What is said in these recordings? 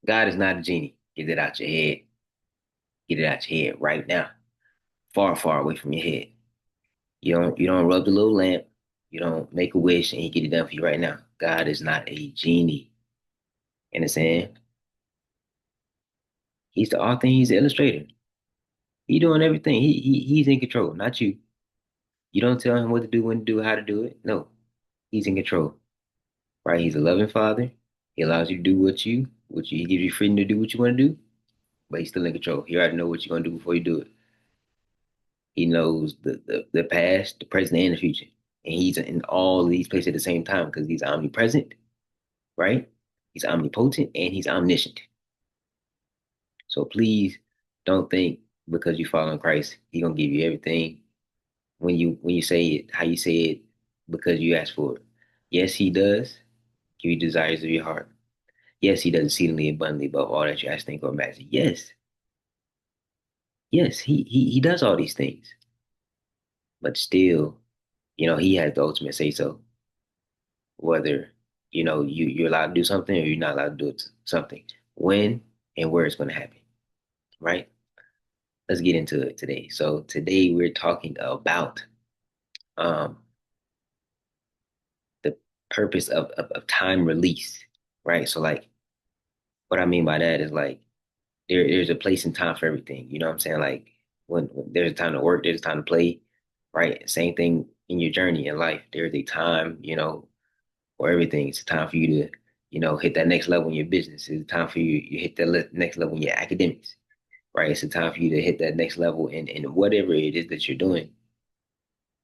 God is not a genie. Get it out your head. Get it out your head right now. Far, far away from your head. You don't rub the little lamp. You don't make a wish and he get it done for you right now. God is not a genie. You understand? He's the author, he's the illustrator. He doing everything. He's in control, not you. You don't tell him what to do, when to do, how to do it. No, he's in control. Right? He's a loving father. He allows you to do he gives you freedom to do what you want to do, but he's still in control. He already know what you're gonna do before you do it. He knows the past, the present, and the future. And he's in all of these places at the same time because he's omnipresent, right? He's omnipotent and he's omniscient. So please don't think because you follow in Christ, he's gonna give you everything when you say it, how you say it, because you ask for it. Yes, he does give you desires of your heart. Yes, he does exceedingly abundantly above all that you ask, think, or imagine. Yes, yes, he does all these things, but still, he has the ultimate say so. Whether you're allowed to do something or you're not allowed to do something, when and where it's going to happen, right? Let's get into it today. So today we're talking about um, the purpose of time release, right? So like what I mean by that is like there's a place and time for everything. You know what I'm saying? Like when there's a time to work, there's a time to play, right? Same thing in your journey in life. There's a time, for everything. It's a time for you to, hit that next level in your business. It's a time for you hit that next level in your academics, right? It's a time for you to hit that next level in whatever it is that you're doing,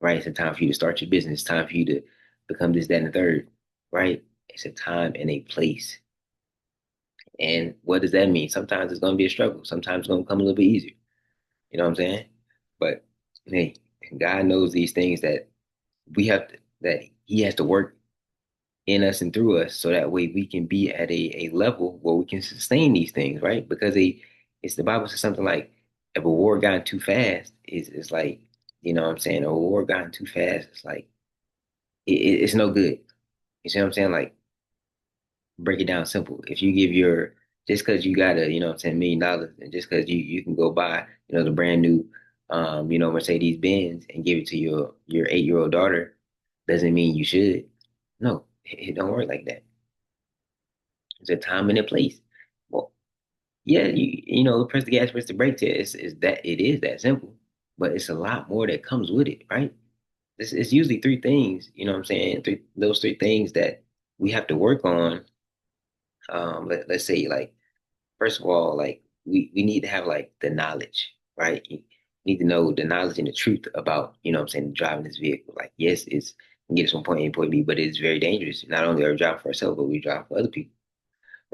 right? It's a time for you to start your business. It's time for you to become this, that, and the third, right? It's a time and a place. And what does that mean? Sometimes it's going to be a struggle. Sometimes it's going to come a little bit easier. You know what I'm saying? But hey, God knows these things that that He has to work in us and through us so that way we can be at a level where we can sustain these things, right? Because it's the Bible says something like if a war gone too fast, it's like, what I'm saying? A war gone too fast, it's like it's no good. You see what I'm saying? Like break it down simple. If you give your just because you got a, $10 million and just because you can go buy, the brand new Mercedes Benz and give it to your 8-year-old daughter doesn't mean you should. No, it don't work like that. There's a time and a place. Well, yeah, press the gas, press the brake test it is that simple. But it's a lot more that comes with it, right? It's usually three things, you know what I'm saying? Those three things that we have to work on. Let's say like first of all, like we need to have like the knowledge, right? You need to know the knowledge and the truth about, what I'm saying, driving this vehicle. Like, yes, it's can get us from point A to point B, but it's very dangerous. Not only are we driving for ourselves, but we drive for other people,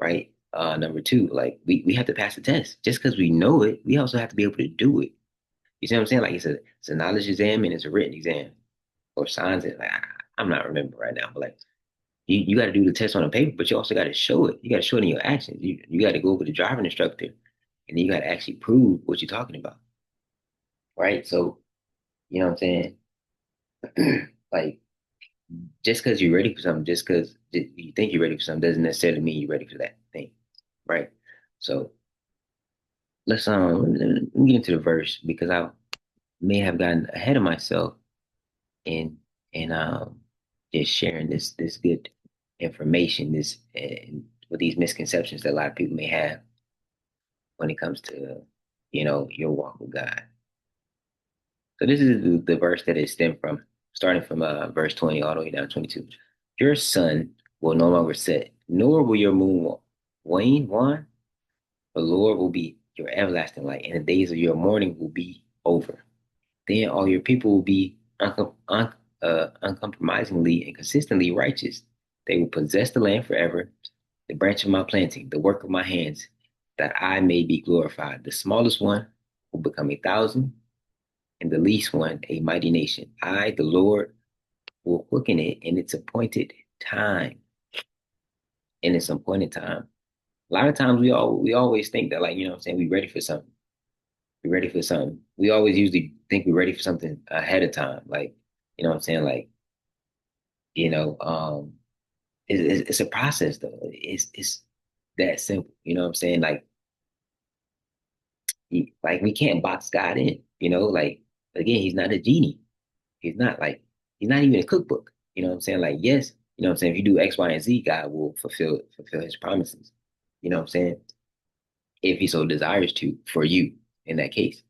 right? Number two, like we have to pass the test. Just because we know it, we also have to be able to do it. You see what I'm saying? Like it's a knowledge exam and it's a written exam or signs it. Like I'm not remembering right now, but like you got to do the test on the paper, but you also got to show it. You got to show it in your actions. You got to go with the driving instructor, and then you got to actually prove what you're talking about, right? So you know what I'm saying? Like just because you're ready for something, just because you think you're ready for something, doesn't necessarily mean you're ready for that thing, right? So let me get into the verse because I may have gotten ahead of myself in just sharing this good information, this and with these misconceptions that a lot of people may have when it comes to, your walk with God. So this is the verse that it stemmed from, starting from verse 20 all the way down to 22. Your sun will no longer set, nor will your moon wane. The Lord will be your everlasting light, and the days of your mourning will be over. Then all your people will be uncompromisingly and consistently righteous. They will possess the land forever, the branch of my planting, the work of my hands, that I may be glorified. The smallest one will become 1,000, and the least one a mighty nation. I, the Lord, will quicken it in its appointed time. In its appointed time. A lot of times we always think that like, what I'm saying, we ready for something. We're ready for something. We always usually think we're ready for something ahead of time. Like, what I'm saying? Like, you know, um, it's a process though. It's that simple. You know what I'm saying? Like we can't box God in. Like again, he's not a genie. He's not like he's not even a cookbook. You know what I'm saying? Like yes, you know what I'm saying. If you do X, Y, and Z, God will fulfill His promises. You know what I'm saying? If He so desires to for you in that case,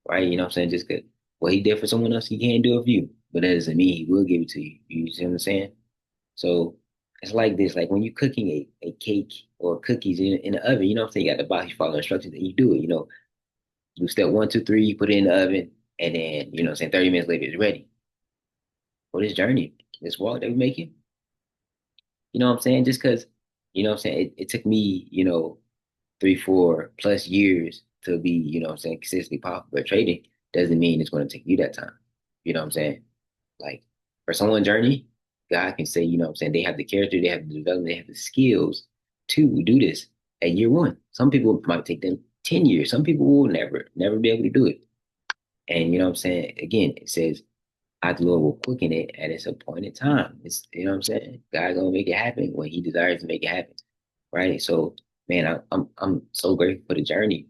right? You know what I'm saying? Just cause what He did for someone else, He can't do it for you. But that doesn't mean He will give it to you. You see what I'm saying? So it's like this, like when you're cooking a cake or cookies in the oven, you know what I'm saying? You got the box, you follow instructions, and you do it. Do step one, two, three, you put it in the oven, and then, you know what I'm saying, 30 minutes later, it's ready for this journey, this walk that we're making. You know what I'm saying? Just because, you know what I'm saying, it took me, 3, 4 plus years to be, you know what I'm saying, consistently profitable at trading doesn't mean it's going to take you that time. You know what I'm saying? Like for someone's journey, God can say, you know what I'm saying, they have the character, they have the development, they have the skills to do this at year one. Some people might take them 10 years. Some people will never be able to do it. And you know what I'm saying? Again, it says, I the Lord will quicken it at its appointed time. It's you know what I'm saying? God gonna make it happen when He desires to make it happen. Right. So man, I'm so grateful for the journey.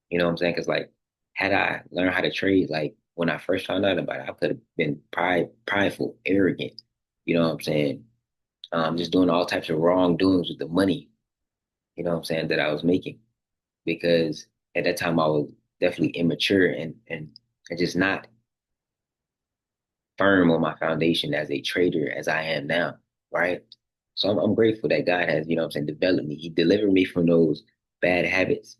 You know what I'm saying? Because like had I learned how to trade like when I first found out about it, I could have been prideful, arrogant, you know what I'm saying? Just doing all types of wrongdoings with the money, you know what I'm saying, that I was making. Because at that time I was definitely immature and just not firm on my foundation as a trader as I am now, right? So I'm grateful that God has, you know what I'm saying, developed me. He delivered me from those bad habits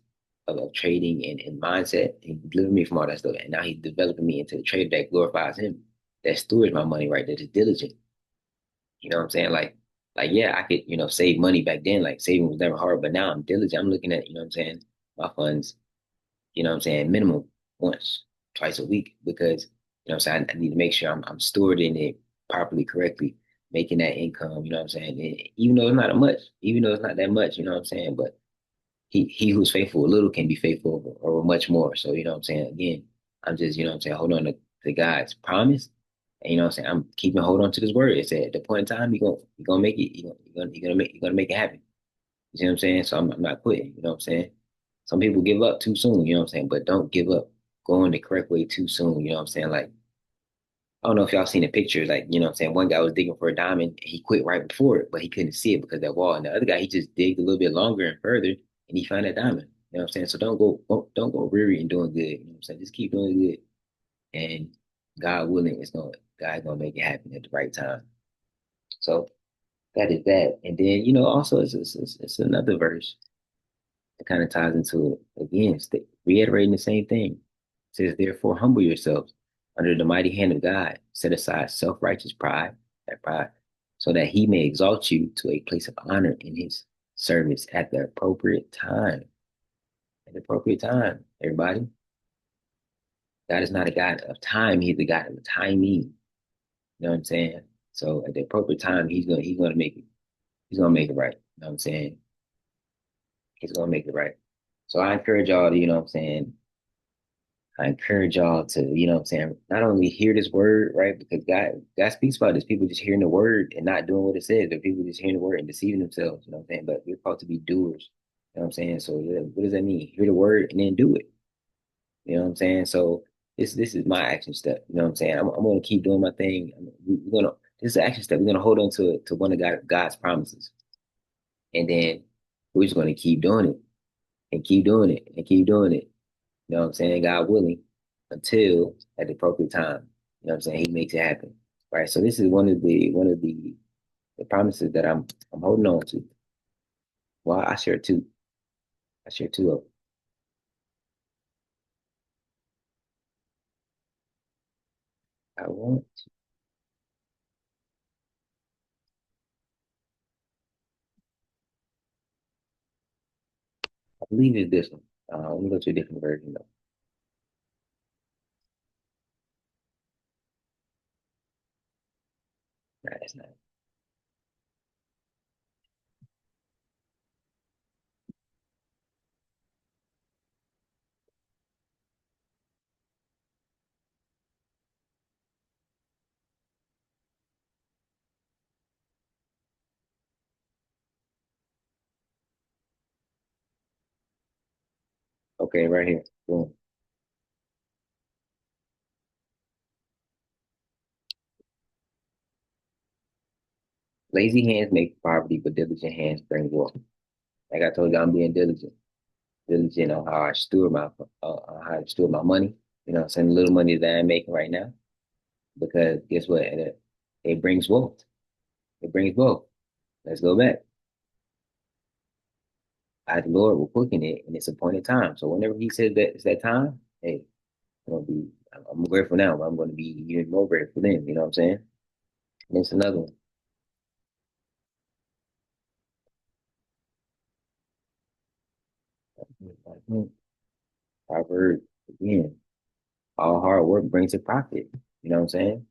of trading and mindset. He delivered me from all that stuff. And now he's developing me into a trader that glorifies him, that stewards my money right, that is diligent. You know what I'm saying? Like yeah, I could, save money back then. Like saving was never hard, but now I'm diligent. I'm looking at, you know what I'm saying, my funds, you know what I'm saying, minimum once, twice a week because, you know what I'm saying, I need to make sure I'm stewarding it properly, correctly, making that income, you know what I'm saying? And even though it's not much, even though it's not that much, you know what I'm saying? But he who's faithful a little can be faithful over much more. So, you know what I'm saying? Again, I'm just, you know what I'm saying, hold on to God's promise. And you know what I'm saying? I'm keeping hold on to this word. It said at the point in time, you're gonna make it, you're gonna make it happen. You see what I'm saying? So I'm not quitting. You know what I'm saying? Some people give up too soon. You know what I'm saying? But don't give up going the correct way too soon. You know what I'm saying? Like I don't know if y'all seen the picture. Like you know what I'm saying? One guy was digging for a diamond. And he quit right before it, but he couldn't see it because of that wall. And the other guy, he just digged a little bit longer and further, and he found that diamond. You know what I'm saying? So don't go weary in doing good. You know what I'm saying? Just keep doing good, and God willing, God's gonna make it happen at the right time. So that is that. And then also it's another verse. It kind of ties into it again, reiterating the same thing. It says, therefore, humble yourselves under the mighty hand of God, set aside self righteous pride, that pride, so that he may exalt you to a place of honor in his service at the appropriate time. At the appropriate time, everybody. God is not a God of time, he's the God of timing. You know what I'm saying? So at the appropriate time, he's gonna make it. He's gonna make it right. You know what I'm saying? He's gonna make it right. So I encourage y'all to, I encourage y'all to, what I'm saying, not only hear this word, right? Because God speaks about this. People just hearing the word and not doing what it says, or people just hearing the word and deceiving themselves, you know what I'm saying? But we're called to be doers. You know what I'm saying? So yeah, what does that mean? Hear the word and then do it. You know what I'm saying? So this is my action step. You know what I'm saying? I'm gonna keep doing my thing. We're gonna this is an action step. We're gonna hold on to one of God's promises. And then we're just gonna keep doing it and keep doing it and keep doing it. You know what I'm saying? God willing, until at the appropriate time. You know what I'm saying? He makes it happen. Right. So this is one of the promises that I'm holding on to. Well, I share two. I share two of them. I want I believe it's this one. Let me go to a different version though. Nah, that's not. Okay, right here. Boom. Lazy hands make poverty, but diligent hands bring wealth. Like I told you, I'm being diligent. Diligent on how I steward my on how I steward my money. You know, saying the little money that I'm making right now. Because guess what? It brings wealth. It brings wealth. Let's go back. The Lord will quicken it in its appointed time. So whenever He says that it's that time, hey, I'm grateful now, but I'm going to be even more grateful then. You know what I'm saying? And it's another one. Proverbs again. All hard work brings a profit. You know what I'm saying?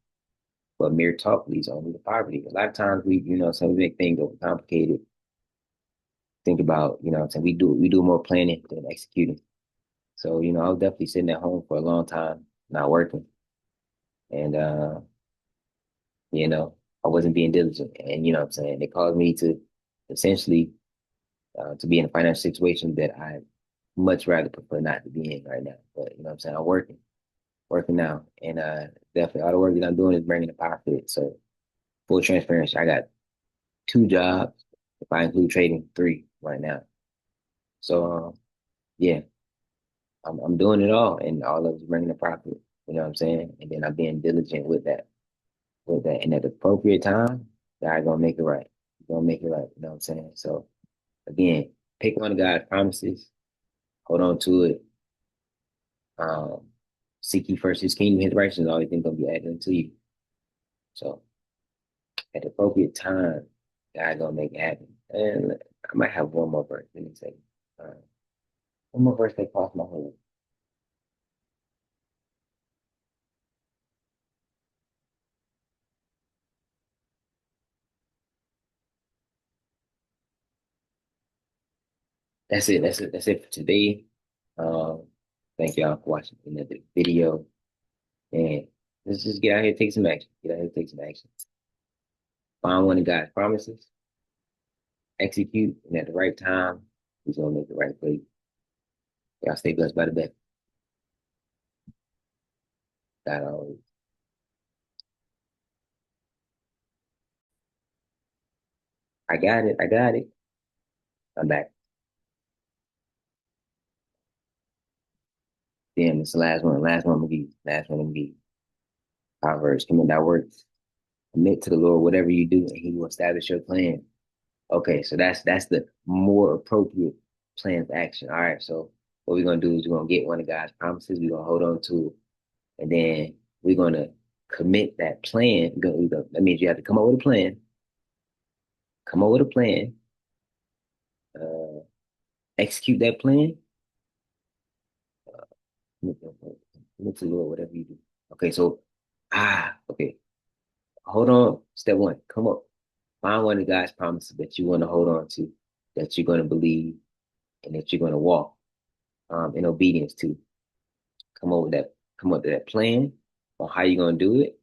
But mere talk leads only to poverty. A lot of times we make things overcomplicated. Think about, what I'm saying, we do more planning than executing. So, I was definitely sitting at home for a long time, not working. And you know, I wasn't being diligent. And what I'm saying, it caused me to essentially to be in a financial situation that I much rather prefer not to be in right now. But what I'm saying, I'm working now. And definitely all the work that I'm doing is bringing a profit. So full transparency, I got two jobs. If I include trading, three right now. So yeah, I'm doing it all, and all of it's bringing a profit. You know what I'm saying? And then I'm being diligent with that, and at the appropriate time, God gonna make it right. He's gonna make it right. You know what I'm saying? So again, pick one of God's promises, hold on to it. Um, Seek ye first His kingdom, His righteousness, all these things gonna be added unto you. So at the appropriate time, God gonna make it happen. And I might have one more verse. Let me say, uh, one more verse that crossed my head. That's it. That's it. That's it for today. Um, Thank y'all for watching another video. And let's just get out here and take some action. Get out here and take some action. Find one of God's promises, execute, and at the right time, He's gonna make the right play. Y'all stay blessed by the best. God always. I got it. I got it. I'm back. Damn, it's the last one. Last one I'm gonna give you. Last one I'm gonna give you. Proverbs. Commit thy works. Commit to the Lord whatever you do, and He will establish your plan. Okay, so that's the more appropriate plan of action. All right, so what we're gonna do is we're gonna get one of God's promises. We're gonna hold on to it, and then we're gonna commit that plan. That means you have to come up with a plan. Come up with a plan. Uh, Execute that plan. Commit to the Lord, whatever you do. Okay, so okay. Hold on. Step one. Come up. Find one of God's promises that you want to hold on to, that you're gonna believe, and that you're gonna walk in obedience to. Come up with that plan on how you're gonna do it,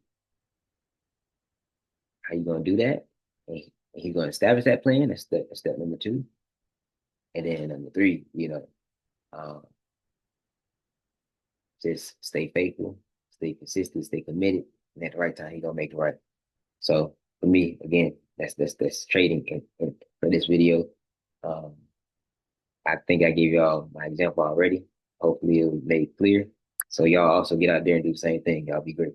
how you're gonna do that, and he's gonna establish that plan. That's step number two. And then number three, um, just stay faithful, stay consistent, stay committed, and at the right time, he's gonna make it right. So for me, again, that's trading for this video. Um, I think I gave y'all my example already. Hopefully it was made clear. So y'all also get out there and do the same thing. Y'all be great.